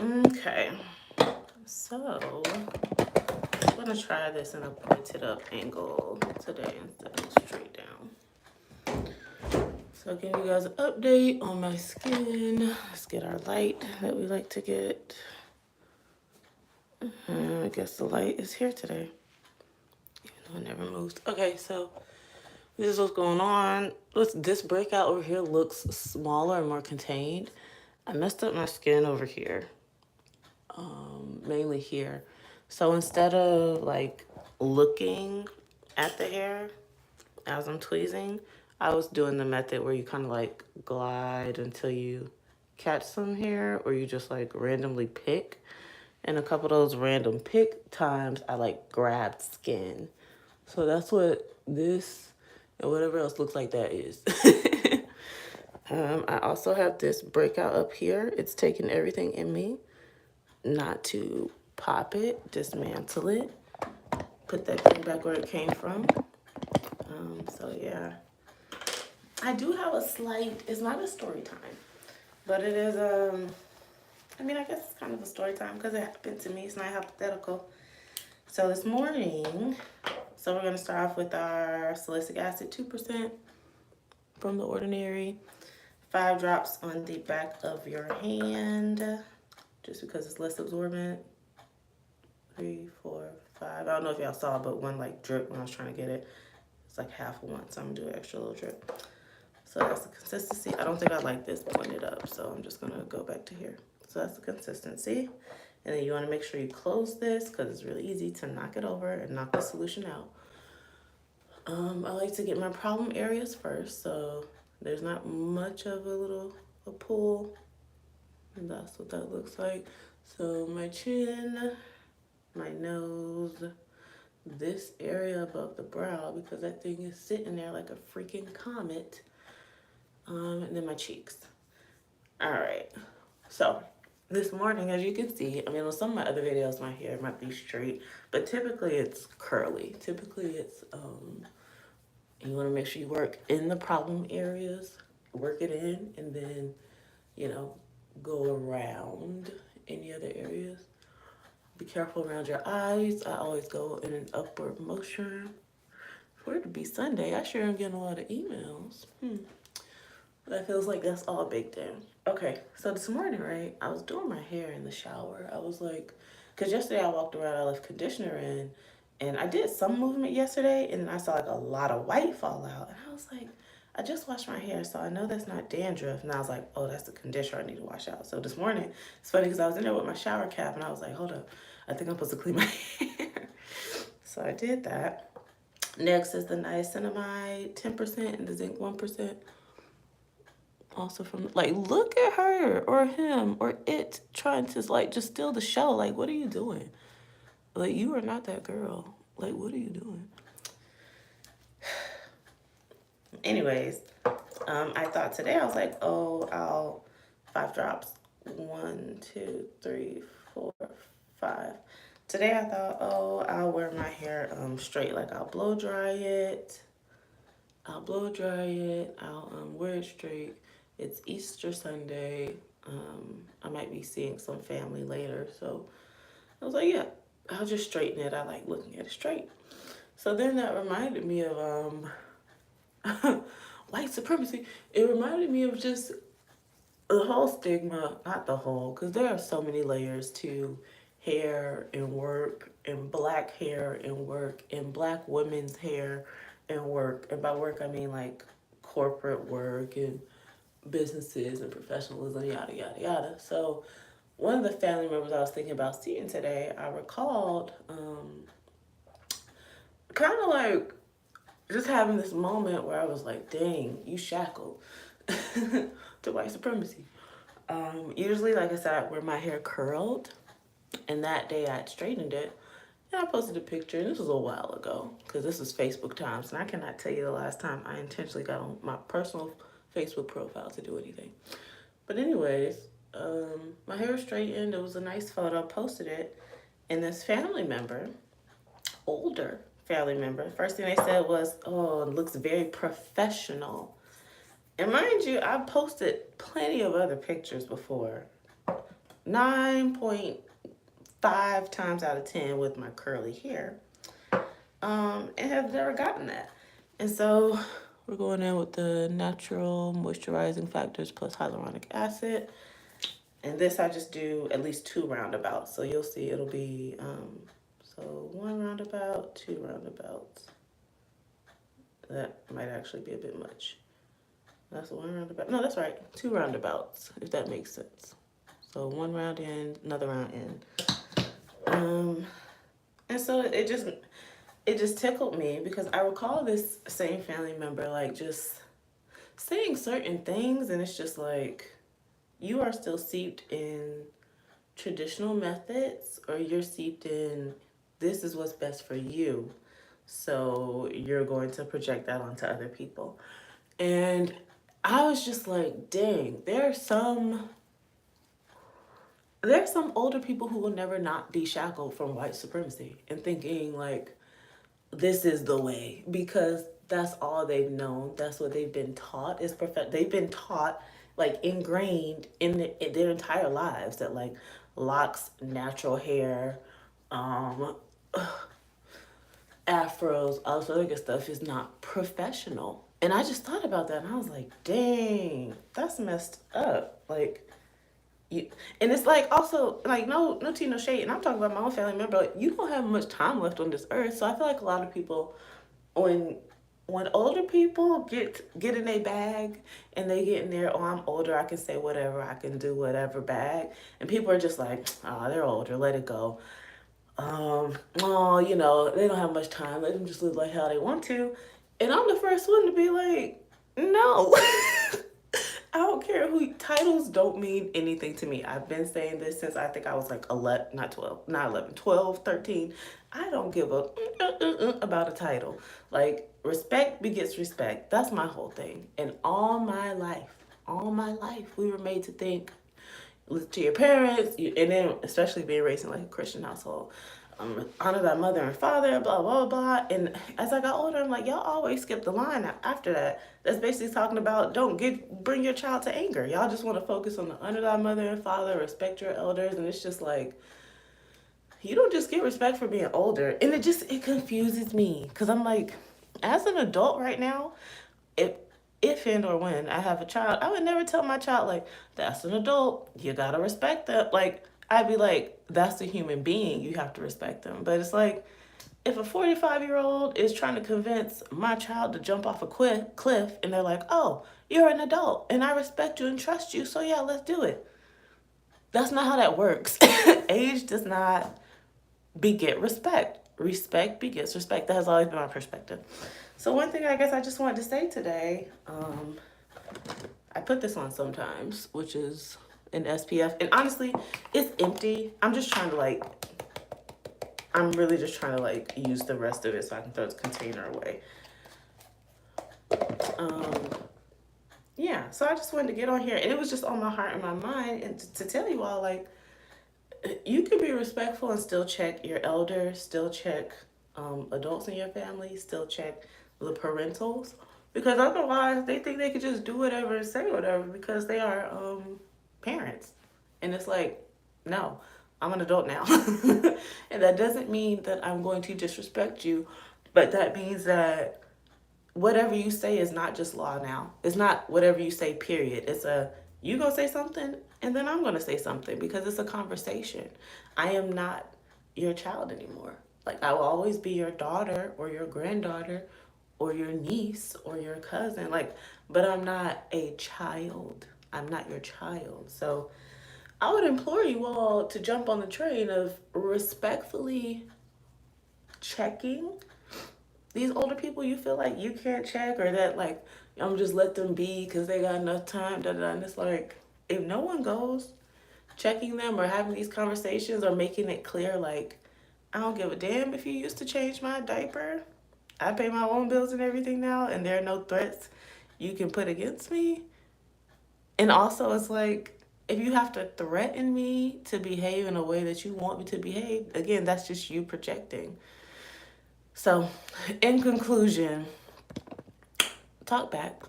Okay, so I'm gonna try this in a pointed up angle today instead of straight down. So give you guys an update on my skin. Let's get our light that we like to get. I guess the light is here today, even though it never moved. Okay, so this is what's going on. This breakout over here looks smaller and more contained. I messed up my skin over here, mainly here. So instead of like looking at the hair as I'm tweezing, I was doing the method where you kind of like glide until you catch some hair, or you just like randomly pick. And a couple of those random pick times, I like grabbed skin. So that's what this and whatever else looks like that is. I also have this breakout up here. It's taking everything in me not to pop it, dismantle it, put that thing back where it came from. So yeah, I do have a slight, it's not a story time, but it is, I mean, I guess it's kind of a story time because it happened to me. It's not hypothetical. So this morning, so we're going to start off with our salicylic acid 2% from The Ordinary. 5 drops on the back of your hand, just because it's less absorbent. 3, 4, 5. I don't know if y'all saw, but one like drip when I was trying to get it. It's like half of one, so I'm going to do an extra little drip. So that's the consistency. I don't think I like this pointed up, so I'm just going to go back to here. So that's the consistency. And then you want to make sure you close this because it's really easy to knock it over and knock the solution out. I like to get my problem areas first, so there's not much of a pull. And that's what that looks like. So my chin, my nose, this area above the brow, because that thing is sitting there like a freaking comet. And then my cheeks. All right. So this morning, as you can see, I mean, on some of my other videos, my hair might be straight, but typically it's curly. Typically it's, you want to make sure you work in the problem areas, work it in, and then, you know, go around any other areas. Be careful around your eyes. I always go in an upward motion. For it to be Sunday, I sure am getting a lot of emails. That feels like that's all baked in. Okay, so this morning, right, I was doing my hair in the shower. I was like, because yesterday I walked around, I left conditioner in, and I did some movement yesterday, and I saw like a lot of white fall out. And I was like, I just washed my hair, so I know that's not dandruff. And I was like, oh, that's the conditioner I need to wash out. So this morning, it's funny because I was in there with my shower cap, and I was like, hold up, I think I'm supposed to clean my hair. So I did that. Next is the niacinamide 10% and the zinc 1%. Also from, like, look at her or him or it trying to, like, just steal the show. Like, what are you doing? Like, you are not that girl. Like, what are you doing? Anyways, I thought today, I was like, oh, I'll 5 drops. 1, 2, 3, 4, 5. Today I thought, oh, I'll wear my hair straight. Like, I'll blow dry it. I'll wear it straight. It's Easter Sunday. I might be seeing some family later. So I was like, yeah, I'll just straighten it. I like looking at it straight. So then that reminded me of white supremacy. It reminded me of just the whole stigma, not the whole, because there are so many layers to hair and work, and black hair and work, and black women's hair and work. And by work, I mean like corporate work and businesses and professionalism, yada, yada, yada. So one of the family members I was thinking about seeing today, I recalled kind of like just having this moment where I was like, dang, you shackled to white supremacy. Usually, like I said, I wear my hair curled, and that day I had straightened it. And I posted a picture, and this was a while ago, because this was Facebook times, and I cannot tell you the last time I intentionally got on my personal Facebook profile to do anything. But anyways, my hair was straightened. It was a nice photo. I posted it, and this family member, older family member, first thing they said was, oh, it looks very professional. And mind you, I posted plenty of other pictures before 9.5 times out of 10 with my curly hair, and have never gotten that. And so we're going in with the natural moisturizing factors plus hyaluronic acid. And this I just do at least 2 roundabouts. So you'll see it'll be, so 1 roundabout, 2 roundabouts. That might actually be a bit much. That's 1 roundabout. No, that's right. 2 roundabouts, if that makes sense. So 1 round in, another round in. And so it just tickled me because I recall this same family member like just saying certain things, and it's just like, you are still steeped in traditional methods, or you're steeped in this is what's best for you. So you're going to project that onto other people. And I was just like, dang, there's some older people who will never not be shackled from white supremacy and thinking like this is the way, because that's all they've known. That's what they've been taught is perfect. They've been taught, like ingrained in their entire lives, that like locks, natural hair, afros, all this other good stuff is not professional. And I just thought about that and I was like, dang, that's messed up. Like, you, and it's like also like no tea, no shade. And I'm talking about my own family member. Like, you don't have much time left on this earth, so I feel like a lot of people, when older people get in a bag and they get in there, oh, I'm older, I can say whatever, I can do whatever bag, and people are just like, oh, they're older, let it go. Oh, you know, they don't have much time. Let them just live like how they want to. And I'm the first one to be like, no. I don't care who, titles don't mean anything to me. I've been saying this since I think I was like 11, not 12, not 11, 12, 13. I don't give a about a title. Like, respect begets respect. That's my whole thing. And all my life, we were made to think, listen to your parents, and then especially being raised in like a Christian household. Honor thy mother and father, blah, blah, blah. And as I got older, I'm like, y'all always skip the line after that. That's basically talking about bring your child to anger. Y'all just want to focus on the honor thy mother and father, respect your elders. And it's just like, you don't just get respect for being older. And it confuses me. Because I'm like, as an adult right now, if and or when I have a child, I would never tell my child, like, that's an adult, you gotta respect them. Like, I'd be like, that's a human being, you have to respect them. But it's like, if a 45-year-old is trying to convince my child to jump off a cliff and they're like, oh, you're an adult and I respect you and trust you, so yeah, let's do it. That's not how that works. Age does not beget respect. Respect begets respect. That has always been my perspective. So one thing I guess I just wanted to say today, I put this on sometimes, which is an SPF. And honestly, it's empty. I'm really just trying to like use the rest of it so I can throw this container away. Yeah, so I just wanted to get on here, and it was just on my heart and my mind, and to tell you all, like, you can be respectful and still check your elders, still check adults in your family, still check the parentals, because otherwise they think they could just do whatever and say whatever because they are parents. And it's like, no, I'm an adult now. And that doesn't mean that I'm going to disrespect you, but that means that whatever you say is not just law now. It's not whatever you say, period. It's you gonna say something and then I'm gonna say something, because it's a conversation. I am not your child anymore. Like, I will always be your daughter or your granddaughter or your niece or your cousin. Like, but I'm not a child. I'm not your child. So I would implore you all to jump on the train of respectfully checking these older people you feel like you can't check, or that like, I'm just let them be because they got enough time, da, da, da. And it's like, if no one goes checking them or having these conversations or making it clear, like, I don't give a damn if you used to change my diaper. I pay my own bills and everything now, and there are no threats you can put against me. And also, it's like, if you have to threaten me to behave in a way that you want me to behave, again, that's just you projecting. So, in conclusion, talk back.